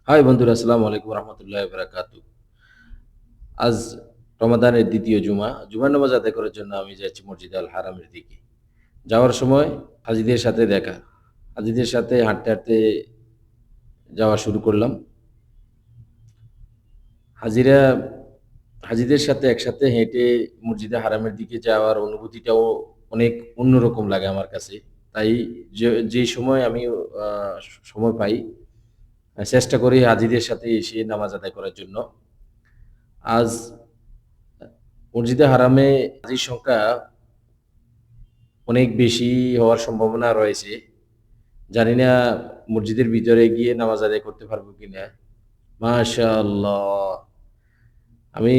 High বন্ধুরা, আসসালামু আলাইকুম রহমতুল্লাহ বারাকাতু। আজ রমাদানের দ্বিতীয় জুমার নামাজ আদায় করার জন্য আমি যাচ্ছি মসজিদ আল হারামের দিকে। যাওয়ার সময় হাজিদের সাথে দেখা। হাজিদের সাথে হাঁটতে হাঁটতে যাওয়া শুরু করলাম। হাজিরা হাজিদের সাথে একসাথে হেঁটে মসজিদে হারামের দিকে যাওয়ার অনুভূতিটাও অনেক অন্যরকম লাগে আমার কাছে। তাই যে সময় আমি আহ, সময় পাই, চেষ্টা করি হাজিদের সাথে এসে নামাজ আদায় করার জন্য। আজ মসজিদে হারামে হাজির সংখ্যা অনেক বেশি হওয়ার সম্ভাবনা রয়েছে। জানি না মসজিদের ভিতরে গিয়ে নামাজ আদায় করতে পারবো কিনা। মাশাআল্লাহ! আমি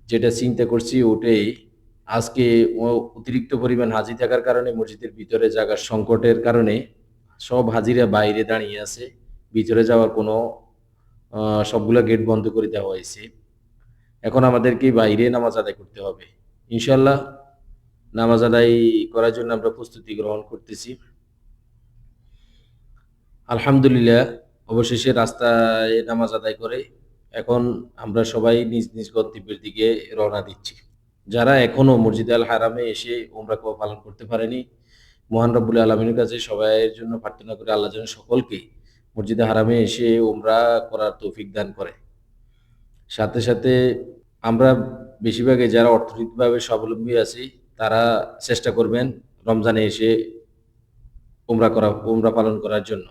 যেটা চিন্তা করছি ওটাই। আজকে অতিরিক্ত পরিমাণ হাজি থাকার কারণে মসজিদের ভিতরে জায়গার সংকটের কারণে সব হাজিরা বাইরে দাঁড়িয়ে আছে। ভিতরে যাওয়ার কোনো সবগুলা গেট বন্ধ করে দেওয়া হয়েছে। এখন আমাদেরকে বাইরে নামাজ আদায় করতে হবে। ইনশাআল্লাহ নামাজ আদায় করার জন্য আমরা প্রস্তুতি গ্রহণ করতেছি। আলহামদুলিল্লাহ, অবশেষে রাস্তায় নামাজ আদায় করে এখন আমরা সবাই নিজ নিজ গন্তব্যের দিকে রওনা দিচ্ছি। যারা এখনো মসজিদ আল হারামে এসে উমরা পালন করতে পারেনি, মহান রব্বুল আলমিনের কাছে সবাইয়ের জন্য প্রার্থনা করে আল্লাহ যেন সকলকে মসজিদে হারামে এসে উমরা করার তৌফিক দান করে। সাথে সাথে আমরা বেশিরভাগই যারা অর্থনৈতিকভাবে স্বাবলম্বী আছি, তারা চেষ্টা করবেন রমজানে এসে উমরা পালন করার জন্য।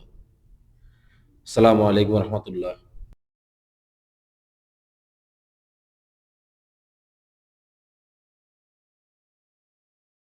আসসালামু আলাইকুম রহমতুল্লাহ।